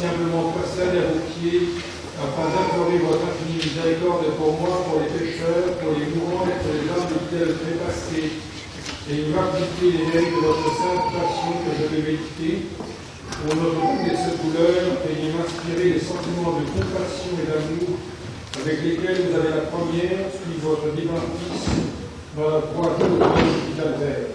simplement passage à vos pieds, afin d'implorer votre infinie miséricorde pour moi, pour les pécheurs, pour les mourants et pour les âmes fidèles trépassées, et m'appliquer les mérites de votre sainte passion que je vais méditer. Pour notre couple et ce douleur, ayez m'inspirer les sentiments de compassion et d'amour avec lesquels vous avez la première, puis votre divin Fils, dans la croix de votre vie d'Albert.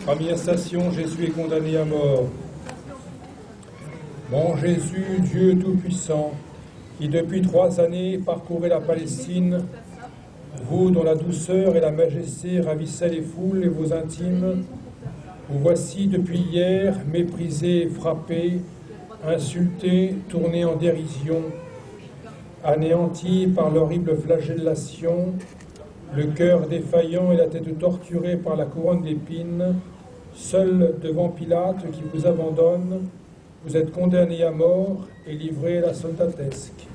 Première station, Jésus est condamné à mort. Mon Jésus, Dieu Tout-Puissant, qui depuis 3 années parcourait la Palestine, vous dont la douceur et la majesté ravissaient les foules et vos intimes, vous voici depuis hier méprisé, frappé, insulté, tourné en dérision, anéanti par l'horrible flagellation, le cœur défaillant et la tête torturée par la couronne d'épines, seul devant Pilate qui vous abandonne, vous êtes condamné à mort et livré à la soldatesque.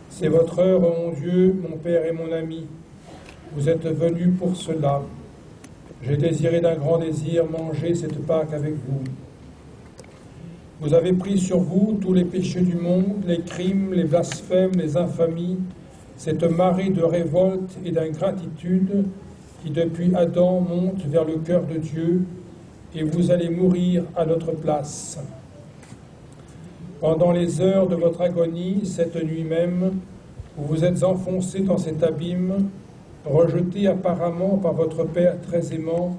C'est votre heure, ô mon Dieu, mon Père et mon ami. Vous êtes venu pour cela. J'ai désiré d'un grand désir manger cette Pâque avec vous. Vous avez pris sur vous tous les péchés du monde, les crimes, les blasphèmes, les infamies, cette marée de révolte et d'ingratitude qui depuis Adam monte vers le cœur de Dieu, et vous allez mourir à notre place. Pendant les heures de votre agonie, cette nuit même, vous vous êtes enfoncé dans cet abîme, rejeté apparemment par votre Père très aimant,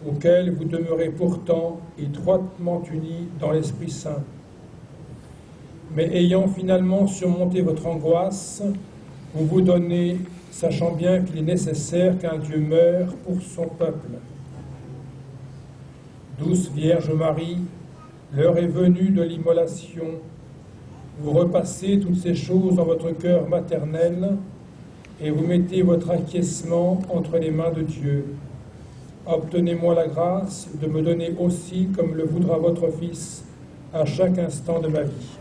auquel vous demeurez pourtant étroitement unis dans l'Esprit Saint. Mais ayant finalement surmonté votre angoisse, vous vous donnez, sachant bien qu'il est nécessaire qu'un Dieu meure pour son peuple. Douce Vierge Marie, l'heure est venue de l'immolation. Vous repassez toutes ces choses dans votre cœur maternel et vous mettez votre acquiescement entre les mains de Dieu. Obtenez-moi la grâce de me donner aussi, comme le voudra votre Fils, à chaque instant de ma vie.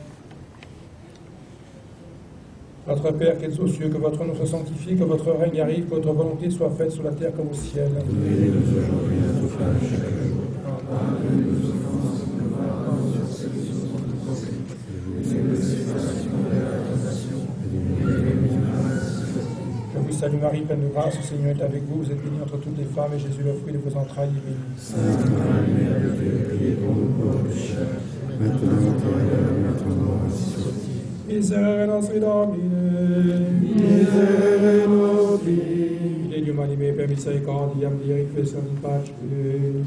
Notre Père qui es aux cieux, que votre nom soit sanctifié, que votre règne arrive, que votre volonté soit faite sur la terre comme au ciel. Donnez-nous aujourd'hui notre pain de chaque jour. Pardonnez-nous nos offenses, comme nous pardonnons à ceux qui nous ont offensés. Et ne nous laissez pas succomber à la tentation, et délivre-nous du mal. Je vous salue Marie, pleine de grâce, le Seigneur est avec vous. Vous êtes bénie entre toutes les femmes, et Jésus, le fruit de vos entrailles, est béni. Sainte Marie, Mère de Dieu, priez pour nous pauvres pécheurs, maintenant et à l'heure de notre mort. Ainsi soit-il. Miserere nostri Domine, Miserere nostri. Fidei Dio manime per misericordiam, Dei riflessione in pace. Amen.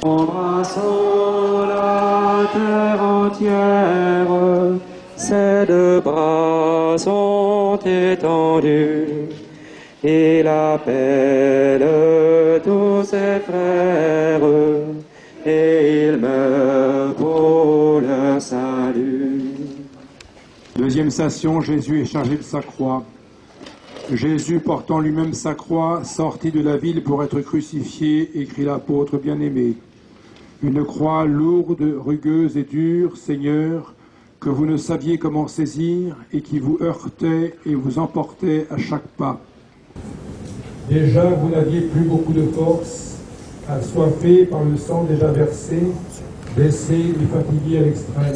Embrassant la terre entière, ses deux bras sont étendus. Il appelle tous ses frères et il meurt pour leur salut. Deuxième station, Jésus est chargé de sa croix. Jésus, portant lui-même sa croix, sortit de la ville pour être crucifié, écrit l'apôtre bien-aimé. Une croix lourde, rugueuse et dure, Seigneur, que vous ne saviez comment saisir et qui vous heurtait et vous emportait à chaque pas. Déjà, vous n'aviez plus beaucoup de force, assoiffé par le sang déjà versé, blessé et fatigué à l'extrême.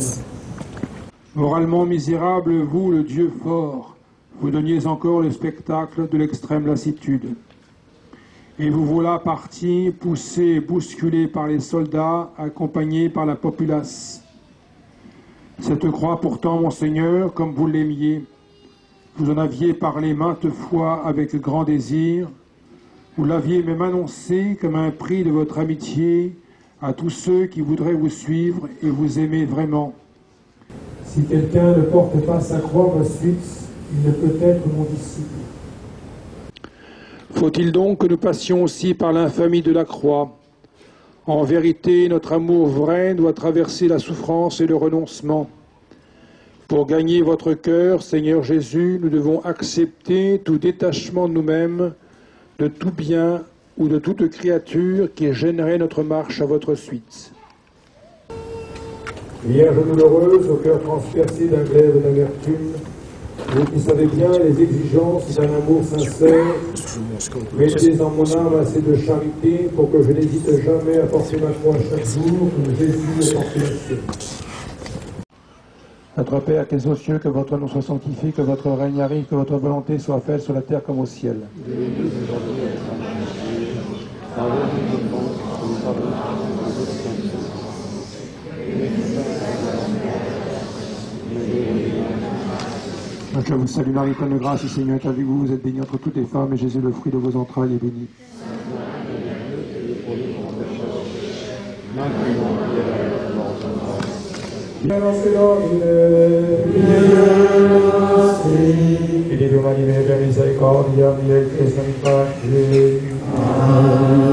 Moralement misérable, vous, le Dieu fort, vous donniez encore le spectacle de l'extrême lassitude. Et vous voilà partis, poussés et bousculés par les soldats, accompagnés par la populace. Cette croix pourtant, mon Seigneur, comme vous l'aimiez, vous en aviez parlé maintes fois avec grand désir, vous l'aviez même annoncé comme un prix de votre amitié à tous ceux qui voudraient vous suivre et vous aimer vraiment. Si quelqu'un ne porte pas sa croix ensuite, il ne peut être mon disciple. Faut-il donc que nous passions aussi par l'infamie de la croix? En vérité, notre amour vrai doit traverser la souffrance et le renoncement. Pour gagner votre cœur, Seigneur Jésus, nous devons accepter tout détachement de nous-mêmes, de tout bien ou de toute créature qui gênerait notre marche à votre suite. Vierge douloureuse, au cœur transpercé d'un glaive d'amertume, vous qui savez bien les exigences d'un amour sincère, mettez en mon âme assez de charité pour que je n'hésite jamais à porter ma croix chaque jour, comme Jésus a porté la sienne. Notre Père qui es aux cieux, que votre nom soit sanctifié, que votre règne arrive, que votre volonté soit faite sur la terre comme au ciel. Je vous salue Marie, pleine de grâce, le Seigneur est avec vous, vous êtes bénie entre toutes les femmes, et Jésus, le fruit de vos entrailles, est béni. Fili Domini per misericordia, mia e Cristo in pace. Amen.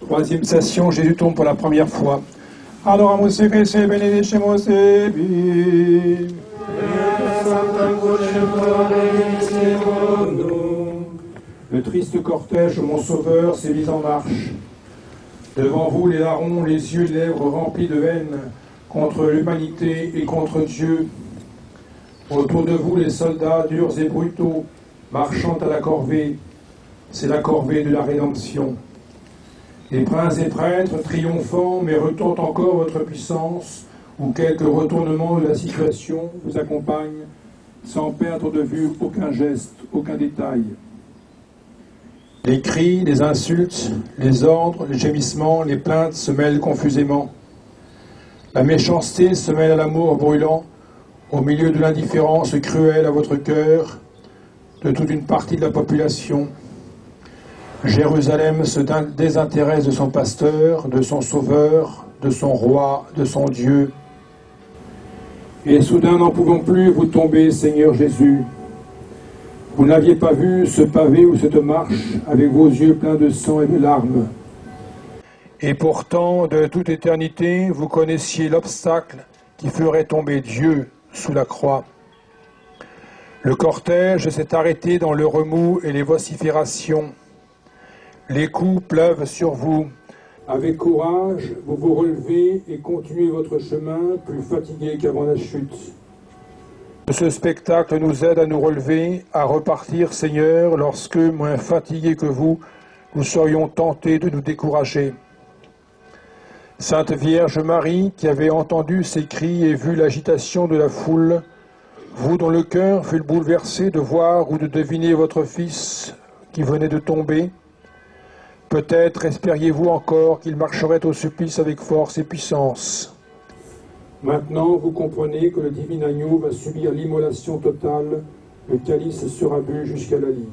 Troisième station, Jésus tombe pour la première fois. Adoramus te Christe, benedicemos te vi. Le triste cortège, mon sauveur, s'est mis en marche. Devant vous, les larrons, les yeux et les lèvres remplis de haine contre l'humanité et contre Dieu. Autour de vous, les soldats durs et brutaux, marchant à la corvée. C'est la corvée de la rédemption. Les princes et prêtres, triomphants, mais retentent encore votre puissance, ou quelques retournements de la situation vous accompagnent, sans perdre de vue aucun geste, aucun détail. Les cris, les insultes, les ordres, les gémissements, les plaintes se mêlent confusément. La méchanceté se mêle à l'amour brûlant, au milieu de l'indifférence cruelle à votre cœur de toute une partie de la population. Jérusalem se désintéresse de son pasteur, de son sauveur, de son roi, de son Dieu. Et soudain, n'en pouvons plus, vous tombez, Seigneur Jésus. Vous n'aviez pas vu ce pavé ou cette marche avec vos yeux pleins de sang et de larmes. Et pourtant, de toute éternité, vous connaissiez l'obstacle qui ferait tomber Dieu sous la croix. Le cortège s'est arrêté dans le remous et les vociférations. Les coups pleuvent sur vous. Avec courage, vous vous relevez et continuez votre chemin, plus fatigué qu'avant la chute. Ce spectacle nous aide à nous relever, à repartir, Seigneur, lorsque, moins fatigués que vous, nous serions tentés de nous décourager. Sainte Vierge Marie, qui avez entendu ces cris et vu l'agitation de la foule, vous dont le cœur fut bouleversé de voir ou de deviner votre Fils qui venait de tomber, peut-être espériez-vous encore qu'il marcherait au supplice avec force et puissance. Maintenant, vous comprenez que le divin agneau va subir l'immolation totale, le calice sera bu jusqu'à la lie.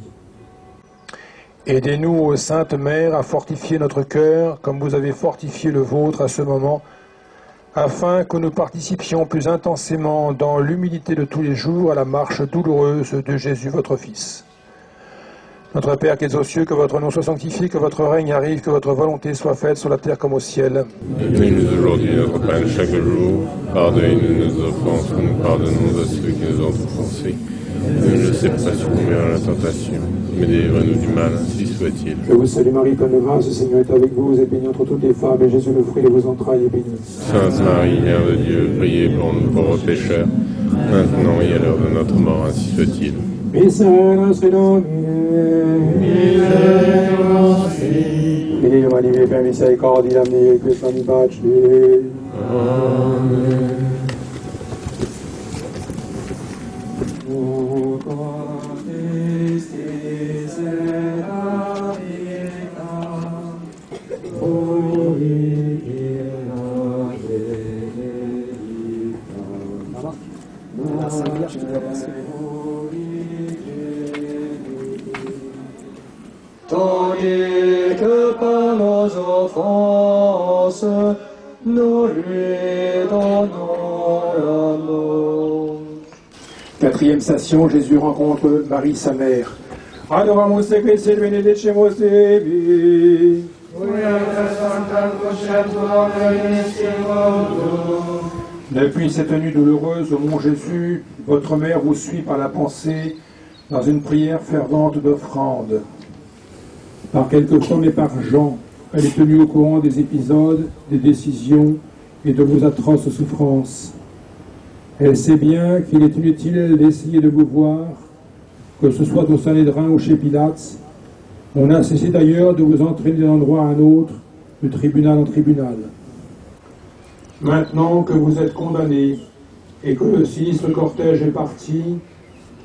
Aidez-nous, ô Sainte Mère, à fortifier notre cœur, comme vous avez fortifié le vôtre à ce moment, afin que nous participions plus intensément dans l'humilité de tous les jours à la marche douloureuse de Jésus, votre Fils. Notre Père qui es aux cieux, que votre nom soit sanctifié, que votre règne arrive, que votre volonté soit faite sur la terre comme au ciel. Donnez-nous aujourd'hui notre pain de chaque jour. Pardonnez-nous nos offenses, que nous pardonnons à ceux qui nous ont offensés. Ne nous laissez pas succomber à la tentation, mais délivrez-nous du mal, ainsi soit-il. Je vous salue Marie, pleine de grâce, le Seigneur est avec vous, vous êtes bénie entre toutes les femmes, et Jésus, le fruit de vos entrailles, est béni. Sainte Marie, Mère de Dieu, priez pour nous pauvres pécheurs, maintenant et à l'heure de notre mort, ainsi soit-il. Miserere nostri Domine, Fili Domini, per misericordia, damni Cristo in pace. Amen. Tandis que par nos offenses, nous lui donnons l'amour. Quatrième station, Jésus rencontre Marie, sa mère. Adoramus te Christe, benedicimus Devi. Depuis cette nuit douloureuse au mont Jésus, votre mère vous suit par la pensée dans une prière fervente d'offrande. Par quelquefois, mais par Jean, elle est tenue au courant des épisodes, des décisions et de vos atroces souffrances. Elle sait bien qu'il est inutile d'essayer de vous voir, que ce soit au Sanhédrin ou chez Pilate. On a cessé d'ailleurs de vous entraîner d'un endroit à un autre, de tribunal en tribunal. Maintenant que vous êtes condamnés et que le sinistre cortège est parti,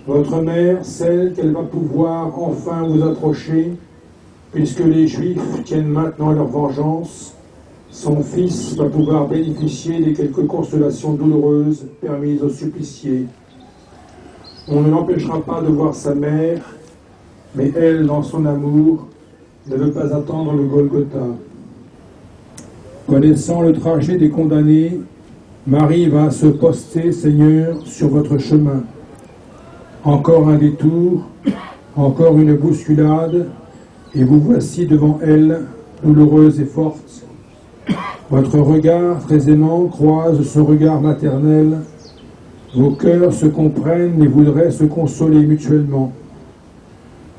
votre mère, celle qu'elle va pouvoir enfin vous approcher, puisque les Juifs tiennent maintenant leur vengeance, son fils va pouvoir bénéficier des quelques consolations douloureuses permises aux suppliciés. On ne l'empêchera pas de voir sa mère, mais elle, dans son amour, ne veut pas attendre le Golgotha. Connaissant le trajet des condamnés, Marie va se poster, Seigneur, sur votre chemin. Encore un détour, encore une bousculade, et vous voici devant elle, douloureuse et forte. Votre regard très aimant croise son regard maternel. Vos cœurs se comprennent et voudraient se consoler mutuellement.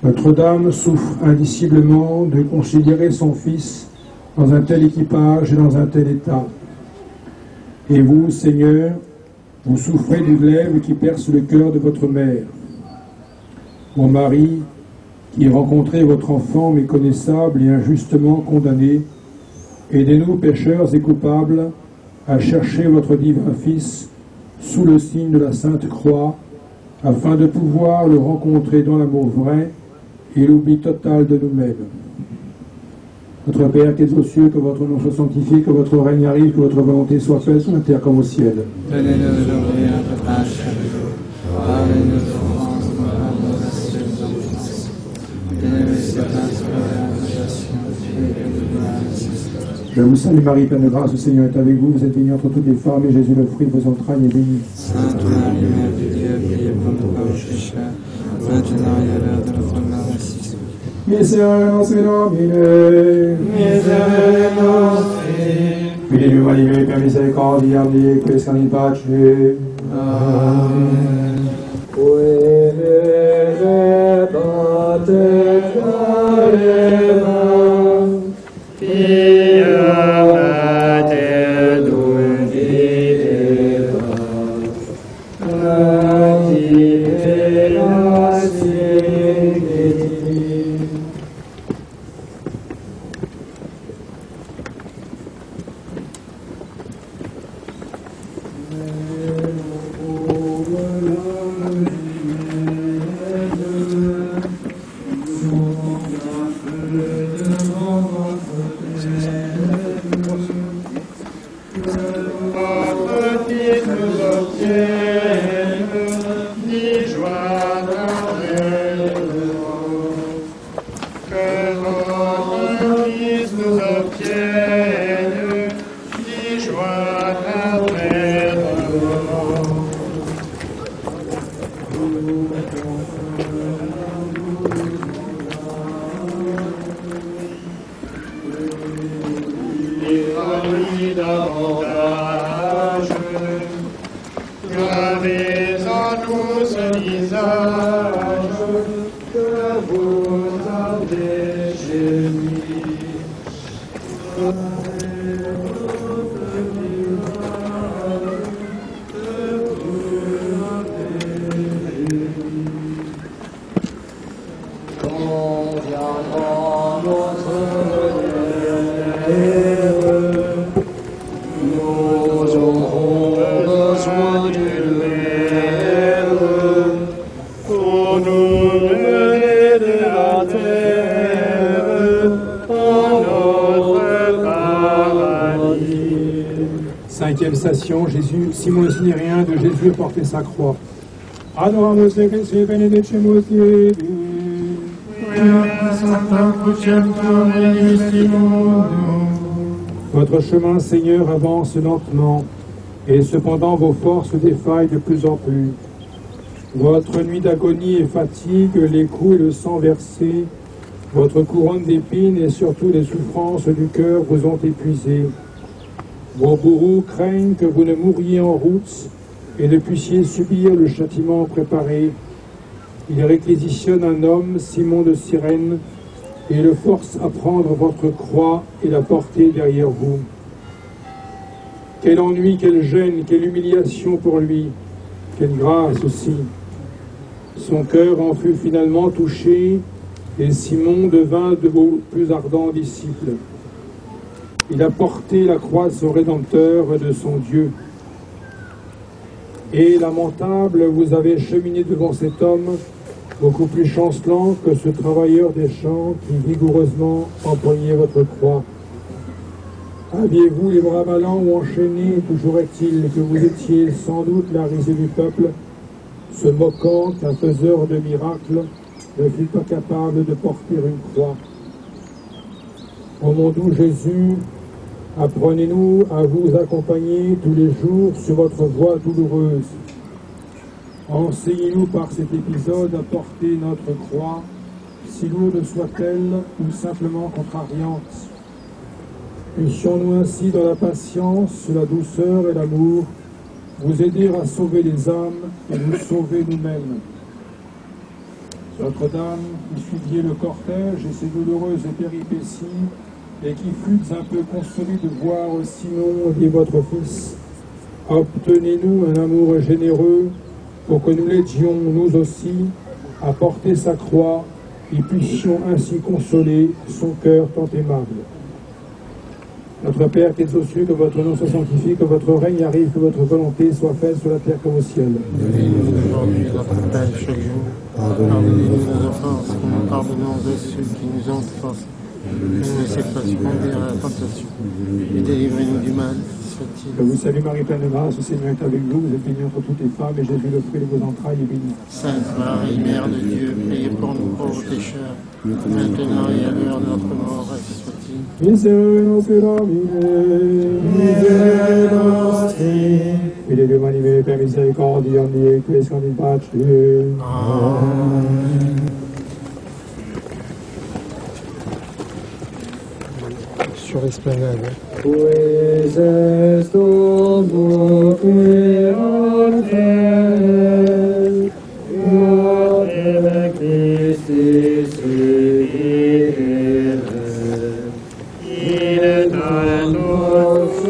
Notre-Dame souffre indiciblement de considérer son fils dans un tel équipage et dans un tel état. Et vous, Seigneur, vous souffrez du glaive qui perce le cœur de votre mère. Mon mari, qui rencontrez votre enfant méconnaissable et injustement condamné, aidez-nous, pécheurs et coupables, à chercher votre divin Fils sous le signe de la Sainte Croix, afin de pouvoir le rencontrer dans l'amour vrai et l'oubli total de nous-mêmes. Notre Père qui es aux cieux, que votre nom soit sanctifié, que votre règne arrive, que votre volonté soit faite sur la terre comme au ciel. Donnez-nous aujourd'hui notre pain chaque jour. Pardonnez-nous nos offenses, comme nous pardonnons à ceux qui nous ont offensés. Et ne nous laissez pas entrer dans la tentation, mais délivre-nous. Je vous salue Marie, pleine de grâce, le Seigneur est avec vous. Vous êtes bénie entre toutes les femmes, et Jésus, le fruit de vos entrailles, est béni. Sainte Marie, Mère de Dieu, priez pour nous pauvres pécheurs, maintenant et à l'heure de notre mort. Miserere nostri Domine, Miserere nostri, Fili umani per misericordia, abdi crescano in pace. Amen. Puere pater careva, Pia mater dulcideva, Nativera Sigeti. Cinquième station, Jésus, Simon le Cynérien de Jésus portait sa croix. Adoramus te Christe benedicimus Dei. Votre chemin, Seigneur, avance lentement, et cependant vos forces défaillent de plus en plus. Votre nuit d'agonie et fatigue, les coups et le sang versé, votre couronne d'épines et surtout les souffrances du cœur vous ont épuisé. Vos bourreaux craignent que vous ne mouriez en route et ne puissiez subir le châtiment préparé. Il réquisitionne un homme, Simon de Cyrène, et le force à prendre votre croix et la porter derrière vous. Quel ennui, quelle gêne, quelle humiliation pour lui, quelle grâce aussi. Son cœur en fut finalement touché, et Simon devint de vos plus ardents disciples. Il a porté la croix de son Rédempteur et de son Dieu. Et lamentable, vous avez cheminé devant cet homme, beaucoup plus chancelant que ce travailleur des champs qui vigoureusement empoignait votre croix. Aviez-vous les bras ballants ou enchaînés, toujours est-il que vous étiez sans doute la risée du peuple, se moquant qu'un faiseur de miracles ne fut pas capable de porter une croix. Ô mon doux Jésus, apprenez-nous à vous accompagner tous les jours sur votre voie douloureuse. Enseignez-nous par cet épisode à porter notre croix, si lourde soit-elle ou simplement contrariante. Puissions-nous ainsi dans la patience, la douceur et l'amour vous aider à sauver les âmes et vous sauver nous-mêmes. Notre-Dame, qui suiviez le cortège et ses douloureuses péripéties, et qui fûtes un peu consolés de voir Simon et votre Fils, obtenez-nous un amour généreux pour que nous l'aidions, nous aussi, à porter sa croix et puissions ainsi consoler son cœur tant aimable. Notre Père qui es aux cieux, que votre nom soit sanctifié, que votre règne arrive, que votre volonté soit faite sur la terre comme au ciel. Donnez-nous aujourd'hui notre pain chaque jour. Pardonnez-nous nos offenses, comme nous pardonnons à ceux qui nous ont offensés. Ne nous laissez pas succomber à la tentation, et délivrez-nous du mal. Que vous salue Marie, pleine de grâce, le Seigneur est avec vous. Vous êtes bénie entre toutes les femmes, et Jésus, le fruit de vos entrailles, est béni. Sainte Marie, Mère de Dieu, priez pour nous pauvres pécheurs, maintenant et à l'heure de notre mort, ainsi soit-il. Miserere nostri Domine, miserere nostri. Fide Dio manime per misericordia, Dio, crescano in pace. Amen. Sur l'esplanade. Pues est homo creator, Christi subire, il est à notre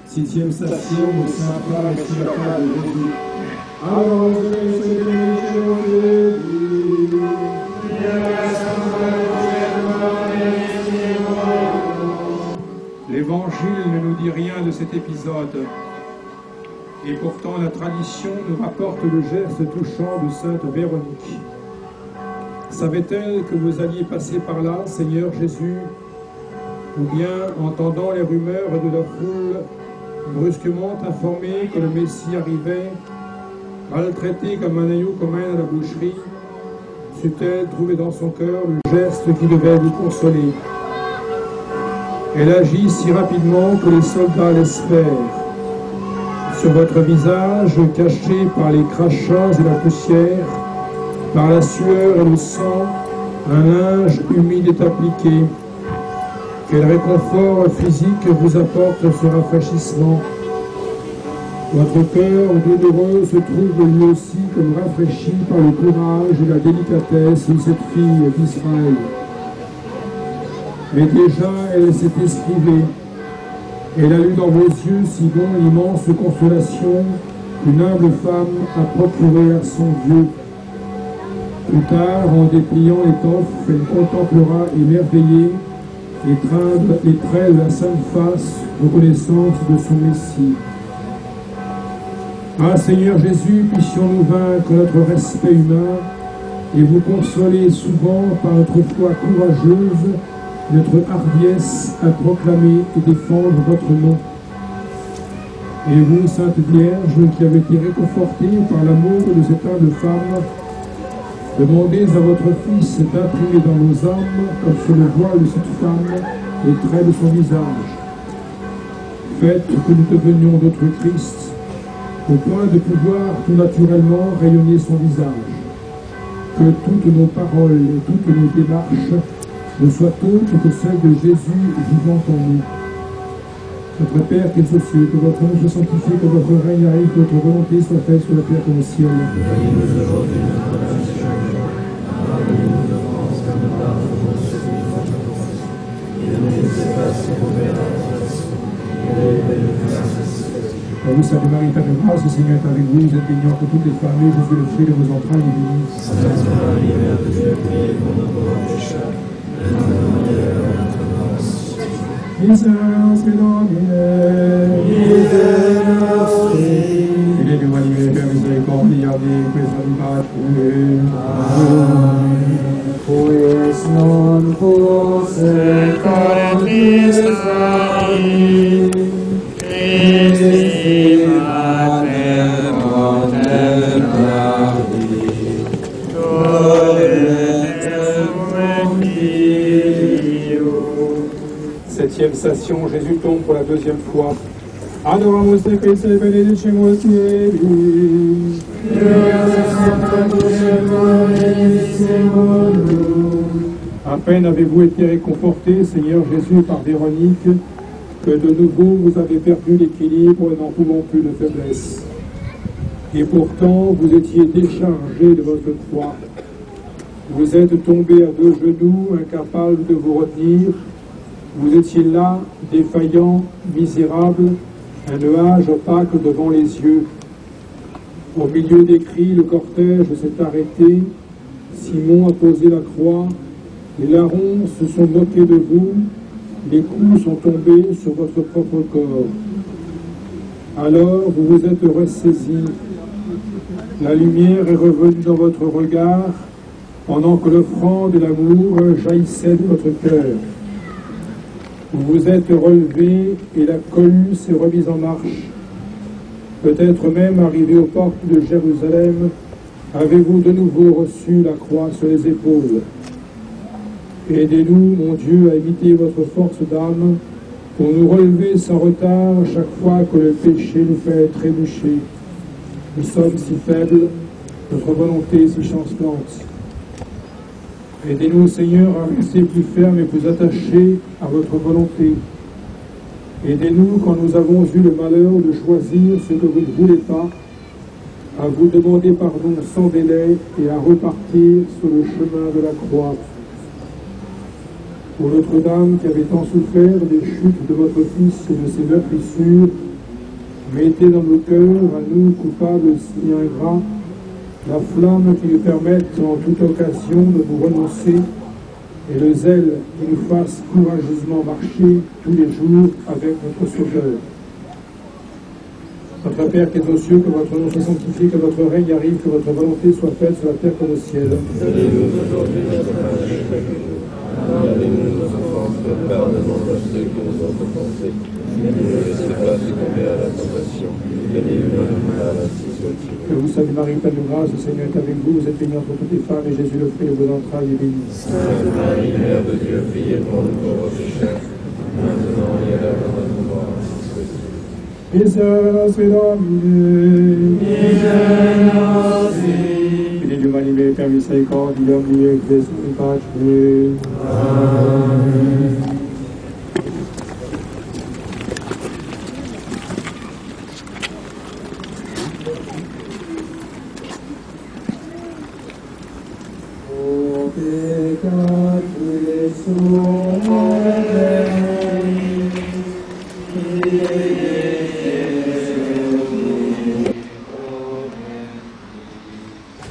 Sixième station au Saint-Père expiratoire de Jésus. Alors, L'Évangile ne nous dit rien de cet épisode, et pourtant la tradition nous rapporte le geste touchant de Sainte Véronique. Savait-elle que vous alliez passer par là, Seigneur Jésus, ou bien, entendant les rumeurs de la foule, brusquement informée que le Messie arrivait, maltraité comme un agneau commun à la boucherie, sut-elle trouver dans son cœur le geste qui devait vous consoler? Elle agit si rapidement que les soldats l'espèrent. Sur votre visage, caché par les crachats et la poussière, par la sueur et le sang, un linge humide est appliqué. Quel réconfort physique vous apporte ce rafraîchissement? Votre cœur douloureux se trouve lui aussi comme rafraîchi par le courage et la délicatesse de cette fille d'Israël. Mais déjà, elle s'est esquivée. Elle a lu dans vos yeux si bon l'immense consolation qu'une humble femme a procurée à son Dieu. Plus tard, en dépliant l'étoffe, elle contemplera émerveillée et traits de la sainte face, reconnaissante de son Messie. Ah Seigneur Jésus, puissions-nous vaincre notre respect humain et vous consoler souvent par notre foi courageuse, notre hardiesse à proclamer et défendre votre nom. Et vous, Sainte Vierge, qui avez été réconfortée par l'amour de cette humble femme, demandez à votre Fils d'imprimer dans nos âmes, comme sur le voile de cette femme, les traits de son visage. Faites que nous devenions d'autres Christ, au point de pouvoir tout naturellement rayonner son visage. Que toutes nos paroles et toutes nos démarches ne soient autres que celles de Jésus vivant en nous. Notre Père qui es aux cieux, que votre nom soit sanctifié, que votre règne arrive, que votre volonté soit faite sur la terre comme au ciel. Donne-nous aujourd'hui notre pain de chaque jour. Pardonne-nous nos offenses, comme nous pardonnons à ceux qui nous ont offensés. Et ne nous laissez pas succomber à la tentation, et délivrez-nous du mal. Vous salue Marie, pleine de grâce, le Seigneur est avec vous. Vous êtes bénie entre toutes les femmes, et Jésus, le fruit de vos entrailles, est béni. Sainte Marie, Mère de Dieu, priez pour nos pauvres pécheurs. Miserere nostri Domine, miserere nostri, fide Dio manime per misericordia, di questa di pace. Amen. Pues non posset Israel, Christi mater mortem navi, Septième station, Jésus tombe pour la deuxième fois. Adoramus te Christe benedicimus Dei. À peine avez-vous été réconforté, Seigneur Jésus, par Véronique, que de nouveau vous avez perdu l'équilibre, n'en pouvant plus de faiblesse. Et pourtant, vous étiez déchargé de votre croix. Vous êtes tombé à deux genoux, incapable de vous retenir. Vous étiez là, défaillant, misérable, un nuage opaque devant les yeux. Au milieu des cris, le cortège s'est arrêté. Simon a posé la croix. Les larrons se sont moqués de vous. Les coups sont tombés sur votre propre corps. Alors vous vous êtes ressaisis La lumière est revenue dans votre regard pendant que l'offrande de l'amour jaillissait de votre cœur. Vous vous êtes relevé et la cohue s'est remise en marche. Peut-être même arrivé aux portes de Jérusalem, avez-vous de nouveau reçu la croix sur les épaules. Aidez-nous, mon Dieu, à imiter votre force d'âme pour nous relever sans retard chaque fois que le péché nous fait trébucher. Nous sommes si faibles, notre volonté si chancelante. Aidez-nous, Seigneur, à rester plus fermes et plus attachés à votre volonté. Aidez-nous, quand nous avons eu le malheur de choisir ce que vous ne voulez pas, à vous demander pardon sans délai et à repartir sur le chemin de la croix. Pour Notre-Dame qui avait tant souffert des chutes de votre Fils et de ses meurtrissures, mettez dans nos cœurs, à nous coupables si ingrats, la flamme qui nous permette en toute occasion de vous renoncer et le zèle qui nous fasse courageusement marcher tous les jours avec notre Sauveur. Notre Père qui es aux cieux, que votre nom soit sanctifié, que votre règne arrive, que votre volonté soit faite sur la terre comme au ciel. Donnez-nous aujourd'hui notre pain de chaque jour. Pardonnez-nous nos offenses, pardonnons à ceux qui nous ont offensés. Ne nous laissez pas succomber à la tentation. Donnez-nous le mal, ainsi soit-il. Que vous, Sainte Marie, pleine de grâce, le Seigneur est avec vous. Vous êtes bénie entre toutes les femmes, et Jésus, le fruit de vos entrailles, est béni. Sainte Marie, Mère de Dieu, priez pour nous pauvres pécheurs, maintenant et à l'heure de notre mort, ainsi soit-il. Miserere Domine, fine di umanime per misericordiam mie, Gesù in pace. Amen. O peccatus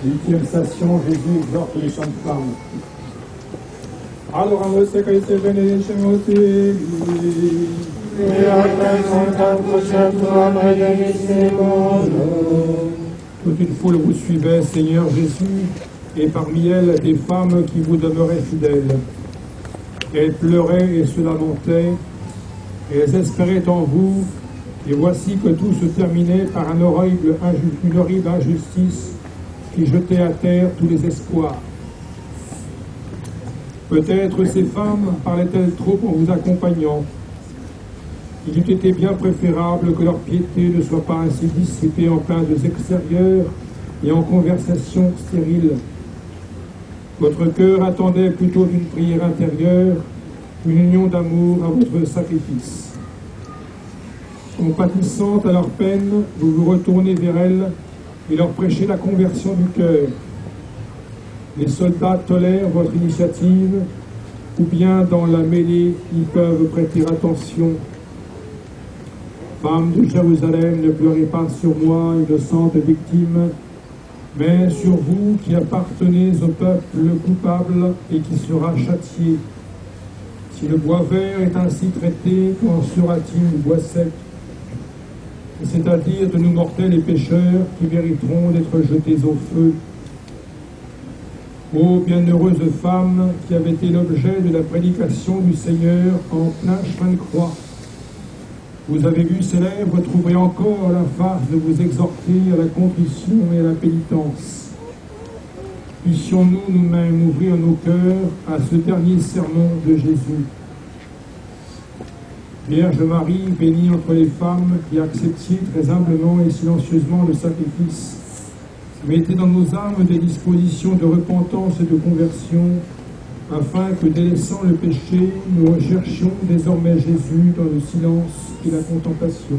Huitième station, Jésus exhorte les saintes femmes. Allora voi Cristo benedicemoti et après son Toute une foule vous suivait, Seigneur Jésus, et parmi elles des femmes qui vous demeuraient fidèles. Elles pleuraient et se lamentaient, et elles espéraient en vous, et voici que tout se terminait par une horrible injustice qui jetait à terre tous les espoirs. Peut-être ces femmes parlaient-elles trop en vous accompagnant. Il eût été bien préférable que leur piété ne soit pas ainsi dissipée en plaintes extérieures et en conversations stériles. Votre cœur attendait plutôt d'une prière intérieure, une union d'amour à votre sacrifice. Compatissante à leur peine, vous vous retournez vers elles et leur prêchez la conversion du cœur. Les soldats tolèrent votre initiative, ou bien dans la mêlée, ils peuvent prêter attention. Femmes de Jérusalem, ne pleurez pas sur moi, innocente victime, mais sur vous qui appartenez au peuple coupable et qui sera châtié. Si le bois vert est ainsi traité, qu'en sera-t-il du bois sec? C'est-à-dire de nous mortels et pécheurs qui mériteront d'être jetés au feu. Ô bienheureuse femme qui avait été l'objet de la prédication du Seigneur en plein chemin de croix, vous avez vu ses lèvres trouver encore la force de vous exhorter à la contrition et à la pénitence. Puissions-nous nous-mêmes ouvrir nos cœurs à ce dernier sermon de Jésus. Vierge Marie, bénie entre les femmes, qui acceptiez très humblement et silencieusement le sacrifice, mettez dans nos âmes des dispositions de repentance et de conversion, afin que, délaissant le péché, nous recherchions désormais Jésus dans le silence et la contemplation.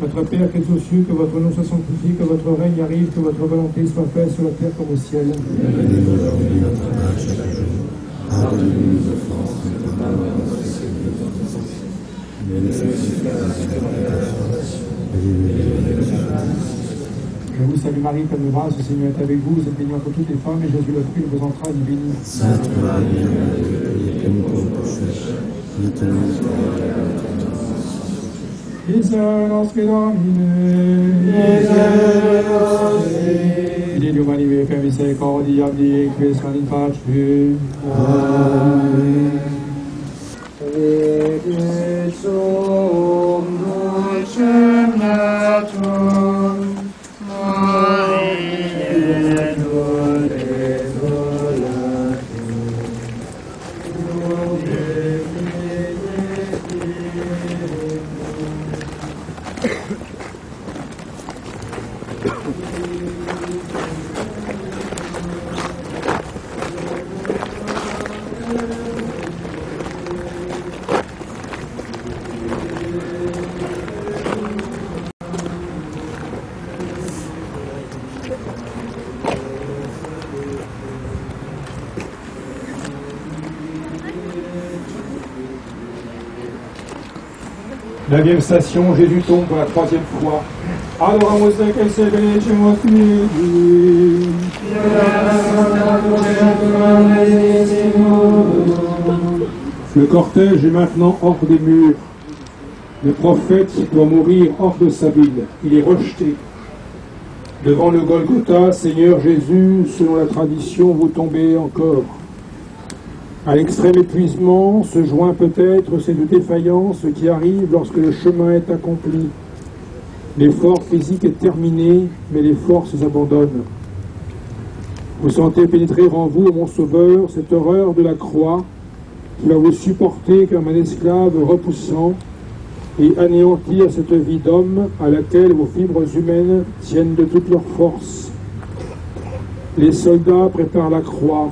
Notre Père qui es aux cieux, que votre nom soit sanctifié, que votre règne arrive, que votre volonté soit faite sur la terre comme au ciel. Donnez-nous aujourd'hui notre pain de chaque jour. Pardonnez-nous nos offenses, nous pardonnons à ceux qui nous ont offensés. Ne nous laissez pas succomber à la tentation. Donnez-nous le mal. Je vous salue Marie, pleine de grâce, le Seigneur est avec vous, vous êtes bénie entre toutes les femmes, et Jésus, le fruit de vos entrailles, est béni. Sainte Marie, Mère de Dieu, priez pour nous pauvres pécheurs, maintenant et à l'heure de notre mort. Miserere nostri Domine, Fili umani miei, per misericordia di Cristo in pace. Amen. Neuvième station, Jésus tombe pour la troisième fois. Adoramus te se benedicimus Fili. Le cortège est maintenant hors des murs. Le prophète doit mourir hors de sa ville. Il est rejeté. Devant le Golgotha, Seigneur Jésus, selon la tradition, vous tombez encore. À l'extrême épuisement se joint peut-être cette défaillance qui arrive lorsque le chemin est accompli. L'effort physique est terminé, mais les forces abandonnent. Vous sentez pénétrer en vous, mon Sauveur, cette horreur de la croix qui va vous supporter comme un esclave repoussant et anéantir cette vie d'homme à laquelle vos fibres humaines tiennent de toute leur force. Les soldats préparent la croix.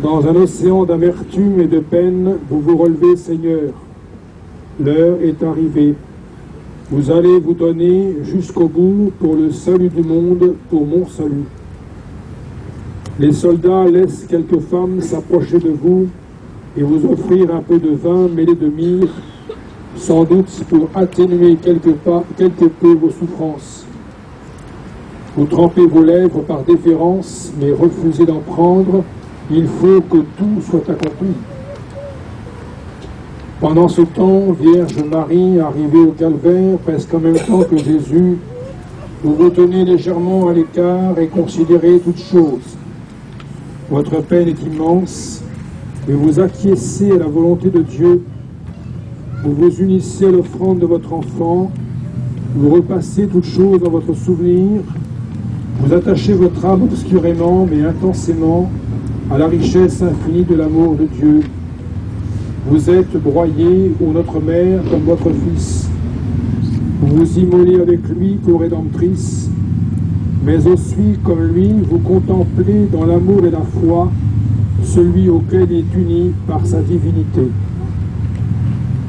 Dans un océan d'amertume et de peine, vous vous relevez, Seigneur. L'heure est arrivée. Vous allez vous donner jusqu'au bout pour le salut du monde, pour mon salut. Les soldats laissent quelques femmes s'approcher de vous et vous offrir un peu de vin mêlé de myrrhe, sans doute pour atténuer quelque peu vos souffrances. Vous trempez vos lèvres par déférence, mais refusez d'en prendre. Il faut que tout soit accompli. Pendant ce temps, Vierge Marie, arrivée au calvaire, presque en même temps que Jésus, vous vous tenez légèrement à l'écart et considérez toutes choses. Votre peine est immense, mais vous acquiescez à la volonté de Dieu. Vous vous unissez à l'offrande de votre enfant, vous repassez toutes choses dans votre souvenir, vous attachez votre âme obscurément mais intensément à la richesse infinie de l'amour de Dieu. Vous êtes broyé, ô notre Mère, comme votre Fils. Vous vous immolez avec lui, co-rédemptrice, mais aussi, comme lui, vous contemplez dans l'amour et la foi celui auquel il est uni par sa divinité.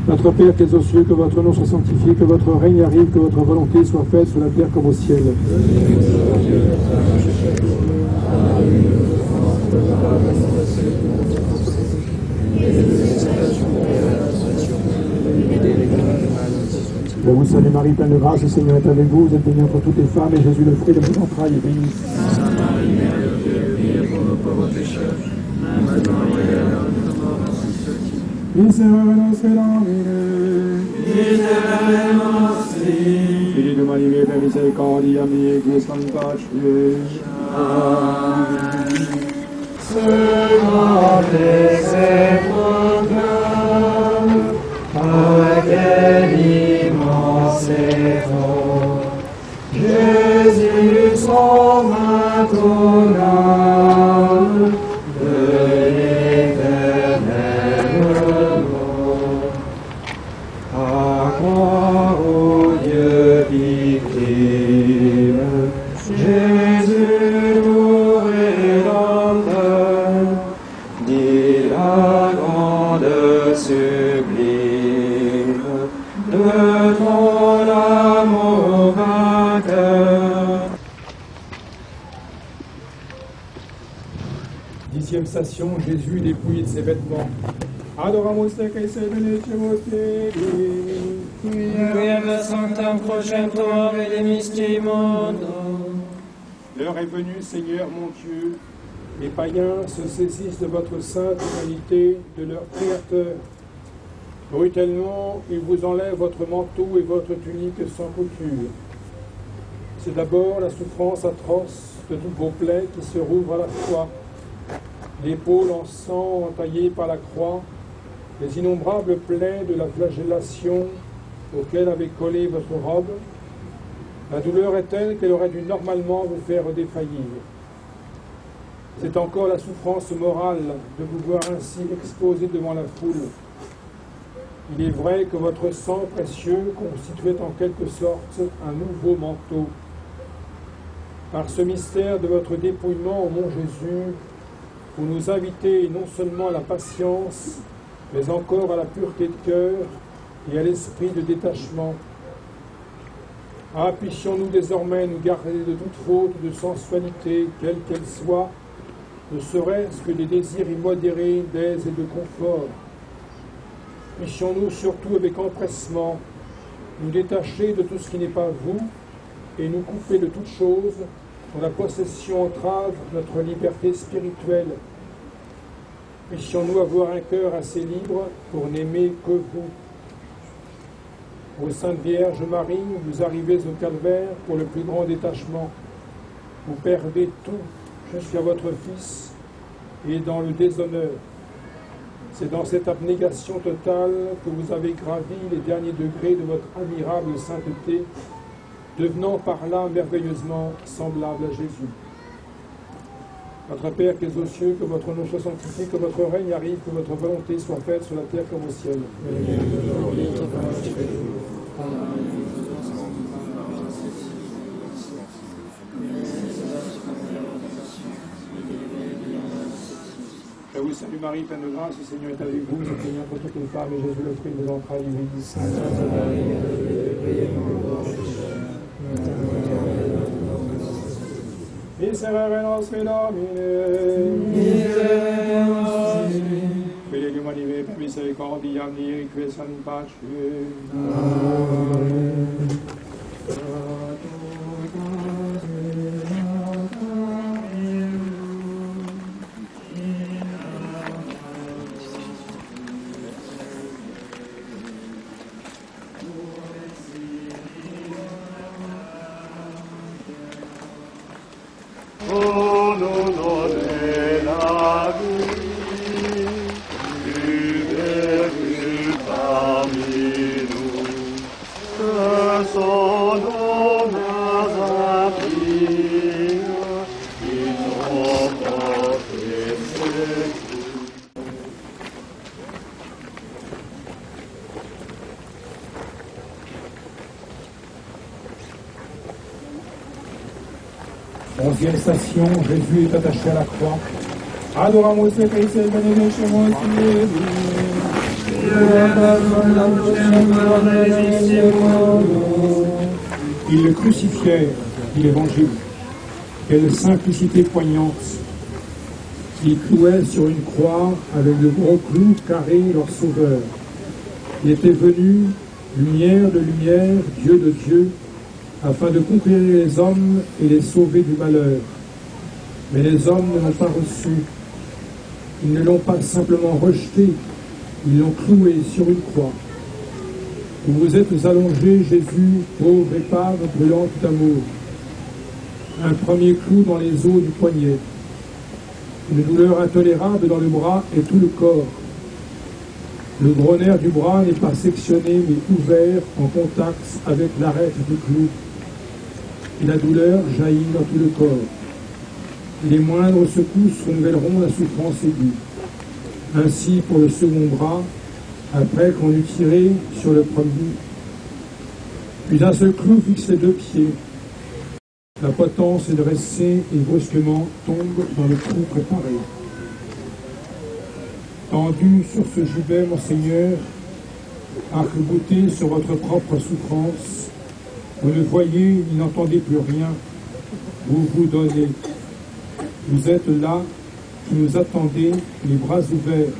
Notre Père qui es aux cieux, que votre nom soit sanctifié, que votre règne arrive, que votre volonté soit faite sur la terre comme au ciel. Je vous salue Marie, pleine de grâce, le Seigneur est avec vous, vous êtes bénie entre toutes les femmes, et Jésus, le fruit de vos entrailles, est béni. Sainte Marie, Mère de Dieu, priez pour nos pauvres pécheurs, maintenant et à l'heure de notre mort. Miserere nostri Domine, Miserere nostri, Fili umani miei, per misericordia mia, Cristo in pace. Amen. Selon tes éprouves, à quel immense effort, Jésus sauve ton âme de l'éternel mort. À croire au Dieu victime, Jésus nous rédempteur, dit la grande sublime de ton amour vainqueur. 10e station, Jésus dépouillé de ses vêtements. Adoramus te se benedicimus Fili. Quiam sanctam procemtor et mondo. L'heure est venue, Seigneur mon Dieu. Les païens se saisissent de votre sainte humanité, de leur Créateur. Brutalement, il vous enlève votre manteau et votre tunique sans couture. C'est d'abord la souffrance atroce de toutes vos plaies qui se rouvrent à la fois, l'épaule en sang entaillée par la croix, les innombrables plaies de la flagellation auxquelles avait collé votre robe. La douleur est telle qu'elle aurait dû normalement vous faire défaillir. C'est encore la souffrance morale de vous voir ainsi exposé devant la foule. Il est vrai que votre sang précieux constituait en quelque sorte un nouveau manteau. Par ce mystère de votre dépouillement au mont Jésus, vous nous invitez non seulement à la patience, mais encore à la pureté de cœur et à l'esprit de détachement. Ah, puissions-nous désormais nous garder de toute faute de sensualité, quelle qu'elle soit, ne serait-ce que des désirs immodérés d'aise et de confort. Puissions-nous surtout avec empressement nous détacher de tout ce qui n'est pas vous et nous couper de toute chose dont la possession entrave notre liberté spirituelle. Puissions-nous avoir un cœur assez libre pour n'aimer que vous. Ô Sainte Vierge Marie, vous arrivez au calvaire pour le plus grand détachement. Vous perdez tout jusqu'à votre Fils et dans le déshonneur. C'est dans cette abnégation totale que vous avez gravi les derniers degrés de votre admirable sainteté, devenant par là merveilleusement semblable à Jésus. Notre Père qui es aux cieux, que votre nom soit sanctifié, que votre règne arrive, que votre volonté soit faite sur la terre comme au ciel. Je vous salue Marie, pleine de grâce, le Seigneur est avec vous, vous êtes bénie entre toutes les femmes, et Jésus, le fruit de vos entrailles, est béni. Sainte Marie, priez pour nous pauvres pécheurs, Miserere nostri Domine, Miserere nostri, Fidei umani per misericordia, ni quiescam in pace. Amen. Onzième station, Jésus est attaché à la croix. Adoramus et Christe benedicemos Ils le crucifièrent, dit l'Évangile. Quelle simplicité poignante. Ils clouaient sur une croix avec de gros clous carrés leur sauveur. Il était venu, lumière de lumière, Dieu de Dieu, afin de conquérir les hommes et les sauver du malheur. Mais les hommes ne l'ont pas reçu. Ils ne l'ont pas simplement rejeté, ils l'ont cloué sur une croix. Vous vous êtes allongé, Jésus, pauvre épave brûlante d'amour. Un premier clou dans les os du poignet. Une douleur intolérable dans le bras et tout le corps. Le gros nerf du bras n'est pas sectionné mais ouvert en contact avec l'arête du clou. Et la douleur jaillit dans tout le corps. Et les moindres secousses renouvelleront la souffrance aiguë. Ainsi pour le second bras, après qu'on eut tiré sur le premier. Puis un seul clou fixe les deux pieds. La potence est dressée et brusquement tombe dans le trou préparé. Tendu sur ce gibet, Monseigneur, arc-bouté sur votre propre souffrance, vous ne voyez ni n'entendez plus rien, vous vous donnez. Vous êtes là, qui nous attendez, les bras ouverts.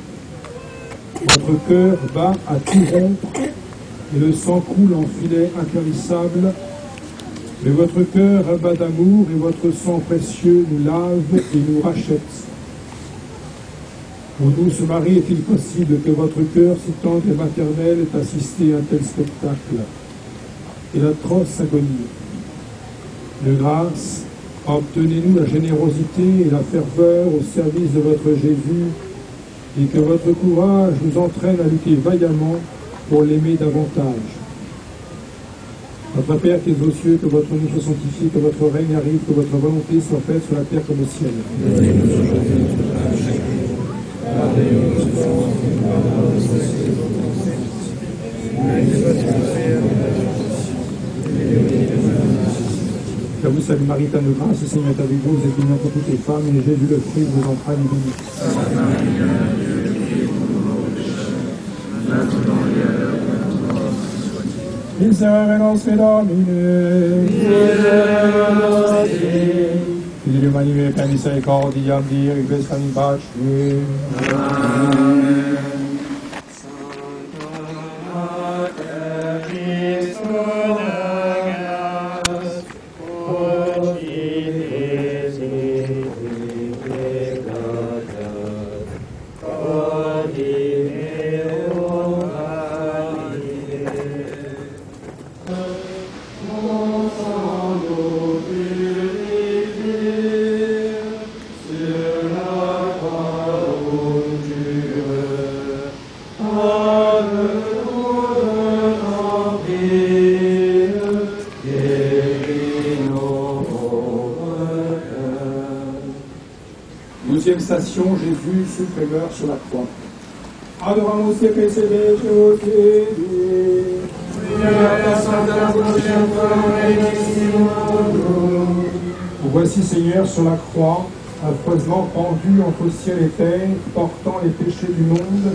Votre cœur bat à tout rompre, et le sang coule en filets impérissables. Mais votre cœur bat d'amour, et votre sang précieux nous lave et nous rachète. Ô douce Marie, est-il possible que votre cœur si tendre et maternel ait assisté à un tel spectacle et l'atroce agonie? De grâce, obtenez-nous la générosité et la ferveur au service de votre Jésus, et que votre courage nous entraîne à lutter vaillamment pour l'aimer davantage. Notre Père qui es aux cieux, que votre nom soit sanctifié, que votre règne arrive, que votre volonté soit faite sur la terre comme au ciel. Donnez-nous aujourd'hui notre pain chaque jour. Pardonnez-nous nos offenses, nous pardonnons aussi aux offensés. Que vous salue Marie, pleine de grâce, le Seigneur est avec vous, vous êtes bénie entre toutes les femmes, et Jésus, le fruit de vos entrailles, est béni. Sainte Marie, Mère de Dieu, priez pour nous pauvres pécheurs, maintenant et à l'heure de notre mort. Miserere nostre Domine, Figli umani per misericordia, Dio, in questa in pace. Amen. Deuxième station, Jésus souffre et meurt sur la croix. Adoramus te Deus Voici Seigneur sur la croix, affreusement pendu entre ciel et terre, portant les péchés du monde,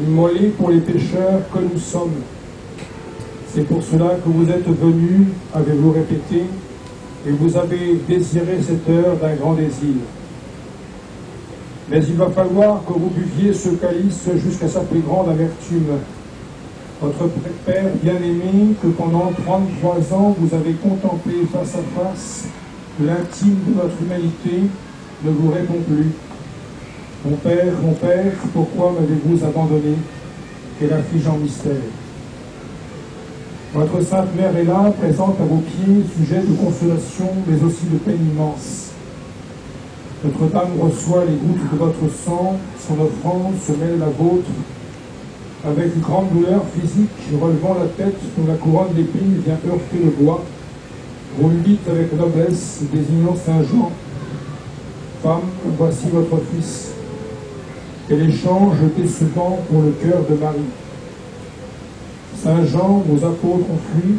immolé pour les pécheurs que nous sommes. C'est pour cela que vous êtes venus, avez-vous répété, et vous avez désiré cette heure d'un grand désir. Mais il va falloir que vous buviez ce calice jusqu'à sa plus grande amertume. Votre Père bien-aimé, que pendant 33 ans vous avez contemplé face à face l'intime de notre humanité, ne vous répond plus. Mon Père, pourquoi m'avez-vous abandonné? Quel affligeant mystère. Votre Sainte Mère est là, présente à vos pieds, sujet de consolation, mais aussi de peine immense. Notre-Dame reçoit les gouttes de votre sang, son offrande se mêle à la vôtre. Avec une grande douleur physique, relevant la tête dont la couronne d'épines vient heurter le bois, vous lui dites avec noblesse, désignant Saint Jean, « Femme, voici votre fils. » Quel échange décevant pour le cœur de Marie. Saint Jean, vos apôtres ont fui,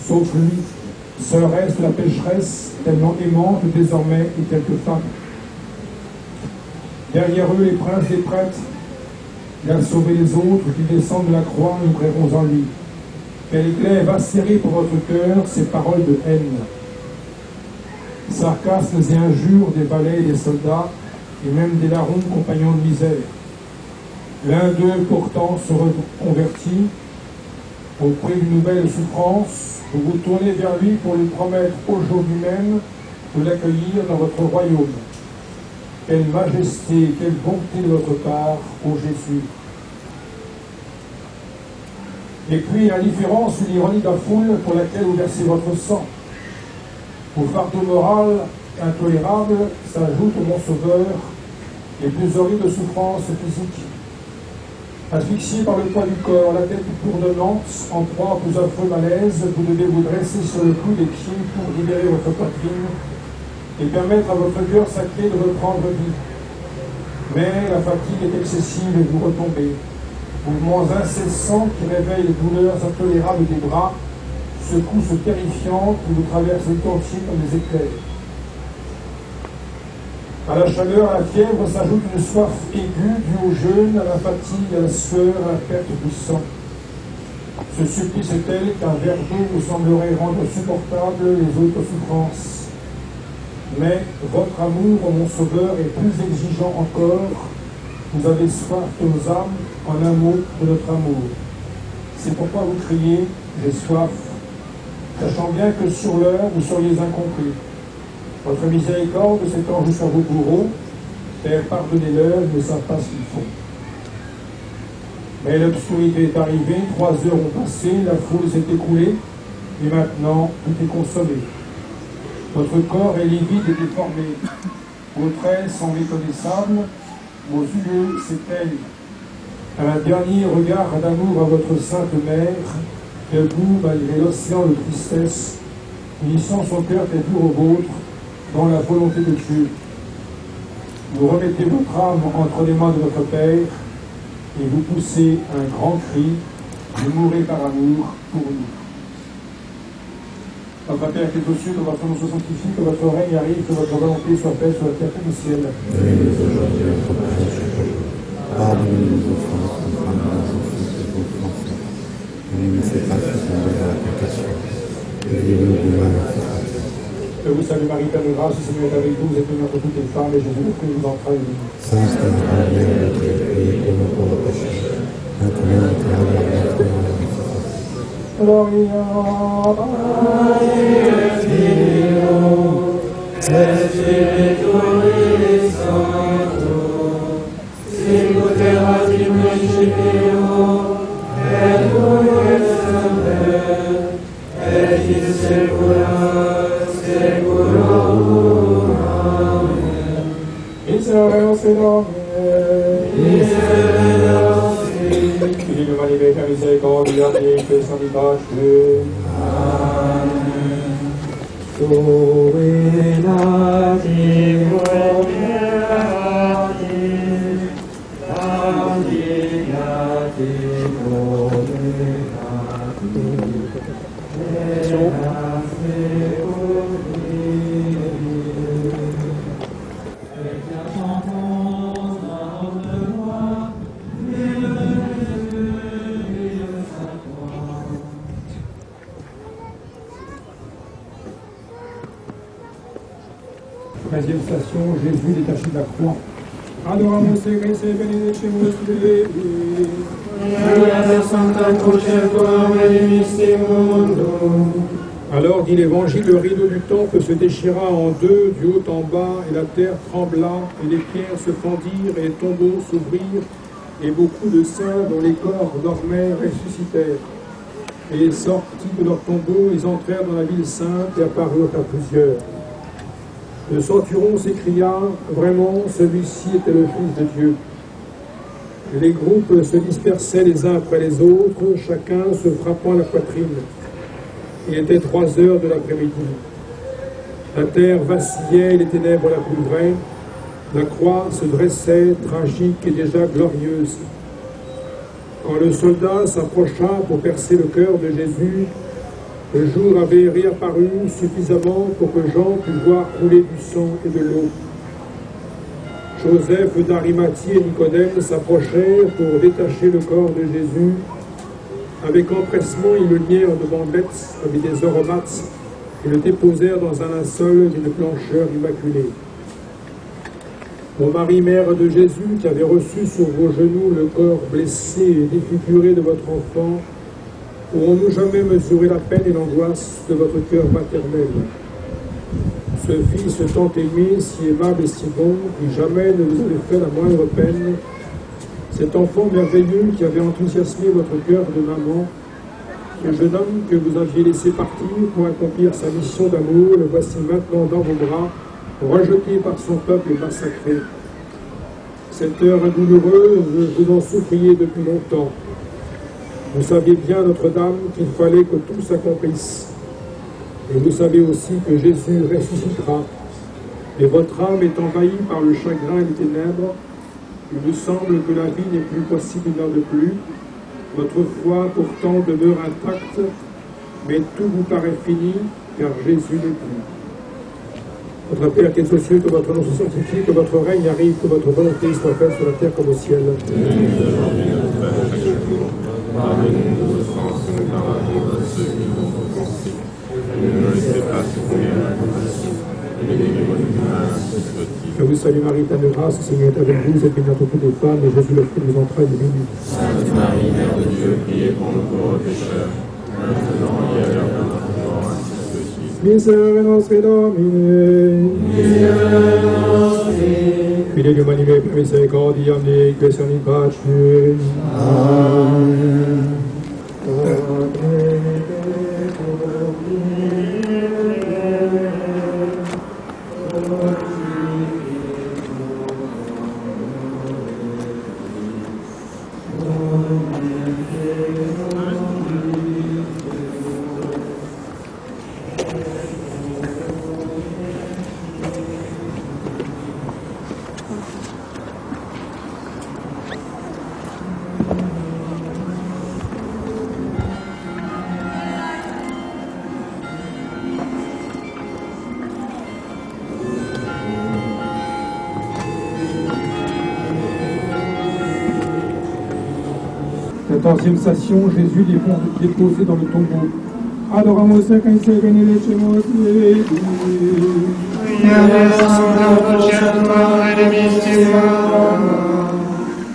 sauf lui, seule reste la pécheresse, tellement aimante désormais et quelques femmes. Derrière eux, les princes des prêtres, il a sauvé les autres qui descendent de la croix, nous crierons en lui. Quel éclair va serrer pour votre cœur ces paroles de haine. Sarcasmes et injures des valets et des soldats, et même des larrons compagnons de misère. L'un d'eux pourtant se reconvertit, au prix d'une nouvelle souffrance, vous vous tournez vers lui pour lui promettre aujourd'hui même de l'accueillir dans votre royaume. Quelle majesté, quelle bonté de votre part, ô Jésus. Et puis l'indifférence ou l'ironie de la foule pour laquelle vous versez votre sang. Au fardeau moral intolérable s'ajoute au mon sauveur les plus horribles souffrances physiques. Asphyxié par le poids du corps, la tête bourdonnante, en proie aux plus affreux malaises, vous devez vous dresser sur le cou des pieds pour libérer votre poitrine et permettre à votre cœur sacré de reprendre vie. Mais la fatigue est excessive et vous retombez. Mouvements incessants qui réveillent les douleurs intolérables des bras, secousses terrifiantes qui vous traversent le tout entier comme des éclairs. À la chaleur, à la fièvre s'ajoute une soif aiguë due au jeûne, à la fatigue, à la sueur, à la perte du sang. Ce supplice est tel qu'un verre d'eau vous semblerait rendre supportable les autres souffrances. Mais votre amour, mon Sauveur, est plus exigeant encore. Vous avez soif de nos âmes, en un mot, de notre amour. C'est pourquoi vous criez « J'ai soif », sachant bien que sur l'heure, vous seriez incompris. Votre miséricorde s'étend jusqu'à vos bourreaux, Père, pardonnez-leur, ils ne savent pas ce qu'ils font. Mais l'obscurité est arrivée, 3 heures ont passé, la foule s'est écoulée, et maintenant tout est consommé. Votre corps est livide et déformé, vos traits sont méconnaissables, vos yeux s'éteignent. À un dernier regard d'amour à votre sainte mère, debout malgré l'océan de tristesse, unissant son cœur toujours au vôtre, dans la volonté de Dieu. Vous remettez votre âme entre les mains de votre Père, et vous poussez un grand cri, vous mourrez par amour pour nous. Notre Père qui est aux cieux, que votre nom soit sanctifié, que votre règne arrive, que votre volonté soit faite sur la terre comme au ciel. Donnez-nous aujourd'hui notre pain de chaque jour. Pardonnez-nous nos offenses, comme nous offenses de vos offensés. Ne nous laissez pas succomber à la tentation. Délivrez-nous du mal. Que vous salue Marie, pleine de grâce, le Seigneur est avec vous, vous êtes bénie entre toutes les femmes, et Jésus, le fruit de vos entrailles, est béni. Sainte Marie, Mère de Dieu, priez pour nous pauvres pécheurs, maintenant et à l'heure de notre mort. Gloria Spiritus Sancto, sicut erat in principio, et nunc et semper, et in saecula saeculorum. Amen. Miserere Domine, Miserere nostri, Fili maledetta misericordia, Dio salvi pace. Amen. Treizième station, Jésus détaché de la croix. Adoramus te Christe benedictimus Dei. Alors dit l'Évangile, le rideau du temple se déchira en deux, du haut en bas, et la terre trembla, et les pierres se fendirent, et les tombeaux s'ouvrirent, et beaucoup de saints dont les corps dormaient ressuscitèrent. Et sortis de leur tombeau, ils entrèrent dans la ville sainte et apparurent à plusieurs. Le centurion s'écria, vraiment, celui-ci était le Fils de Dieu. Et les groupes se dispersaient les uns après les autres, chacun se frappant la poitrine. Il était 3 heures de l'après-midi. La terre vacillait et les ténèbres la couvraient. La croix se dressait, tragique et déjà glorieuse. Quand le soldat s'approcha pour percer le cœur de Jésus, le jour avait réapparu suffisamment pour que Jean pût voir couler du sang et de l'eau. Joseph d'Arimathie et Nicodème s'approchèrent pour détacher le corps de Jésus. Avec empressement, ils le lièrent de bandelettes avec des aromates et le déposèrent dans un linceul d'une blancheur immaculée. Ô Marie, mère de Jésus, qui avez reçu sur vos genoux le corps blessé et défiguré de votre enfant, pourrons-nous jamais mesurer la peine et l'angoisse de votre cœur maternel? Ce Fils tant aimé, si aimable et si bon, qui jamais ne vous avait fait la moindre peine, cet enfant merveilleux qui avait enthousiasmé votre cœur de maman, ce jeune homme que vous aviez laissé partir pour accomplir sa mission d'amour, le voici maintenant dans vos bras, rejeté par son peuple et massacré. Cette heure douloureuse, vous en souffriez depuis longtemps. Vous saviez bien, Notre-Dame, qu'il fallait que tout s'accomplisse. Et vous savez aussi que Jésus ressuscitera. Et votre âme est envahie par le chagrin et les ténèbres. Il vous semble que la vie n'est plus possible une heure de plus. Votre foi pourtant demeure intacte, mais tout vous paraît fini, car Jésus n'est plus. Notre Père qui es aux cieux, que votre nom soit sanctifié, que votre règne arrive, que votre volonté soit faite sur la terre comme au ciel. Pardonnez-nous nos offenses, que nous pardonnons à ceux qui nous ont offensés. Ne nous laissez pas succomber à la tentation, et délivrez-nous du mal. Je vous salue Marie, pleine de grâce, le Seigneur est avec vous, vous êtes bénie entre toutes les femmes, et Jésus, le fruit de vos entrailles, est béni. Sainte Marie, Mère de Dieu, priez pour nous pauvres pécheurs, maintenant et à l'heure de notre mort, ainsi soit-il. Miserere nostri Domine. Miserere nostri. Fidelium anime per misericordiam Dei, que siamo in pace. Amen. Quatorzième station, Jésus déposé dans le tombeau. Adoramos a quem se benedicemos Dei.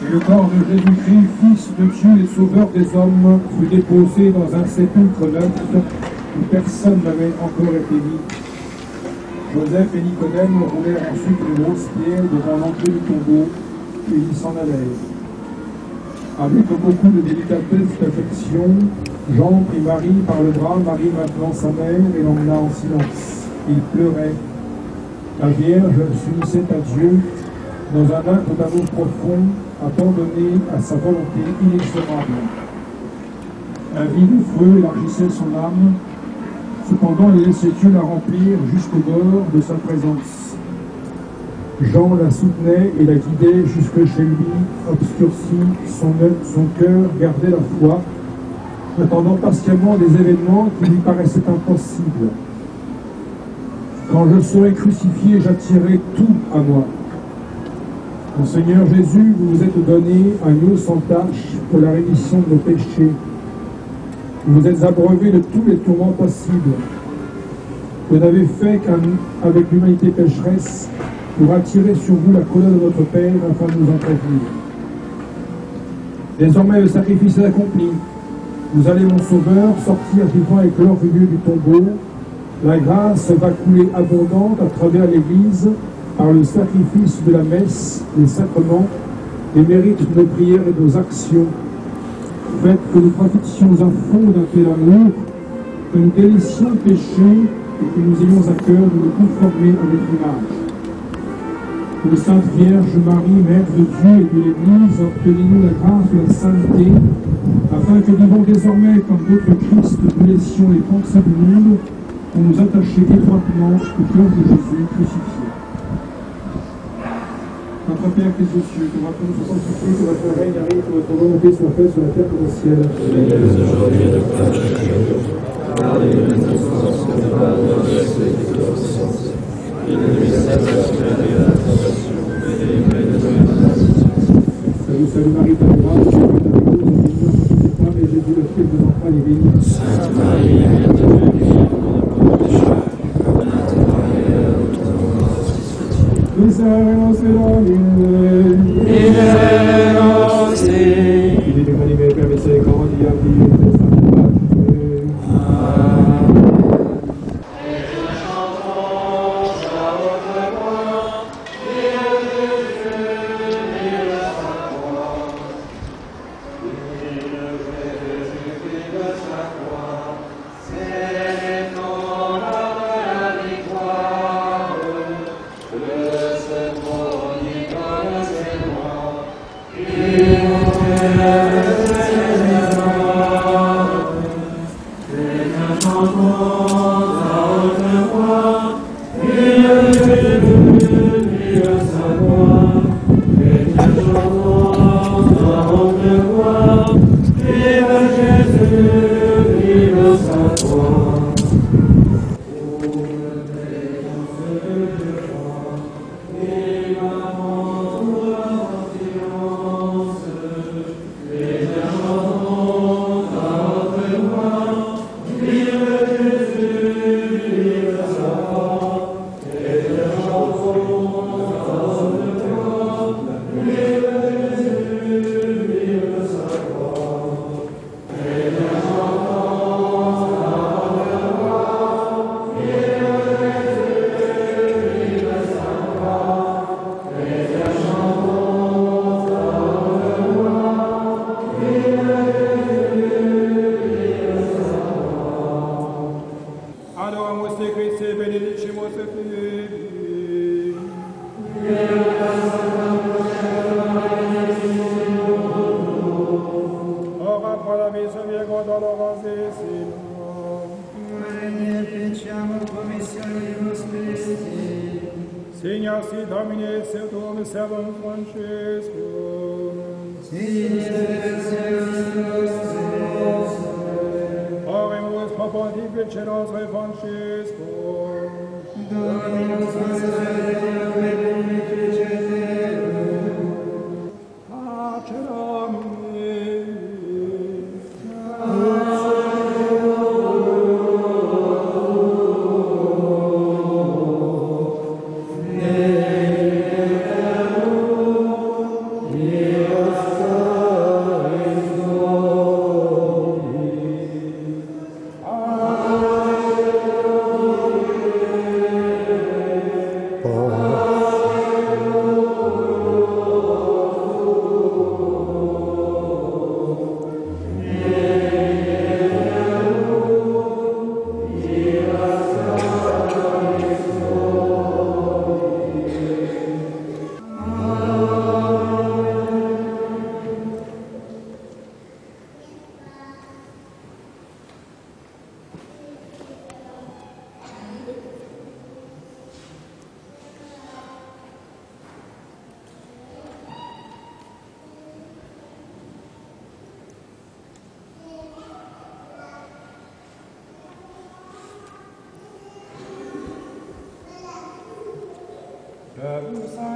Et le corps de Jésus-Christ, Fils de Dieu et Sauveur des hommes, fut déposé dans un sépulcre neuf où personne n'avait encore été mis. Joseph et Nicodème roulèrent ensuite une grosse pierre devant l'entrée du tombeau et ils s'en allèrent. Avec beaucoup de délicatesse et d'affection, Jean prit Marie par le bras, Marie maintenant sa mère, et l'emmena en silence. Il pleurait. La Vierge s'unissait à Dieu dans un acte d'amour profond, abandonné à sa volonté inexorable. Un vide feu élargissait son âme, cependant il laissait Dieu la remplir jusqu'au bord de sa présence. Jean la soutenait et la guidait jusque chez lui, obscurci, son cœur gardait la foi, attendant patiemment des événements qui lui paraissaient impossibles. Quand je serai crucifié, j'attirerai tout à moi. Mon Seigneur Jésus, vous vous êtes donné agneau sans tache pour la rémission de nos péchés. Vous vous êtes abreuvé de tous les tourments possibles. Vous n'avez fait qu'avec l'humanité pécheresse pour attirer sur vous la colère de notre Père afin de nous en prévenir. Désormais, le sacrifice est accompli. Vous allez, mon Sauveur, sortir vivant et glorieux du tombeau. La grâce va couler abondante à travers l'Église par le sacrifice de la messe, les sacrements, les mérites de nos prières et de nos actions. Faites que nous profitions à fond d'un tel amour, que nous délaissions le péché et que nous ayons à cœur de nous conformer à notre image. Ô Sainte Vierge Marie, Mère de Dieu et de l'Église, obtenez-nous la grâce de la sainteté, afin que vivant désormais comme d'autres Christ, nous laissions les pensées du monde pour nous attacher étroitement au cœur de Jésus crucifié. Notre Père qui es aux cieux, que votre nom soit sanctifié, que votre règne arrive, que votre volonté soit faite sur la terre comme au ciel. Donnez-nous aujourd'hui notre pain de chaque jour. Pardonnez-nous nos offenses, comme nous pardonnons à ceux qui nous offensent. Et ne nous laissez pas tomber dans la tentation, mais délivrez-nous de la Salut Marie, ta grâce, Dieu est avec vous, vous êtes bénie entre toutes les femmes, et Jésus, le fruit de vos entrailles, est béni. Sainte Marie, Mère de Dieu, priez pour nous pauvres pécheurs, maintenant et à l'heure de notre mort. Miserere nostri Domine. Miserere nostri. Fidelium anime per misericordiam Dei, que siamo in pace. merci, Domine, Servum, Servum Francesco. Oremus, Pontifice nostre Francesco. Dominus Pace Domini.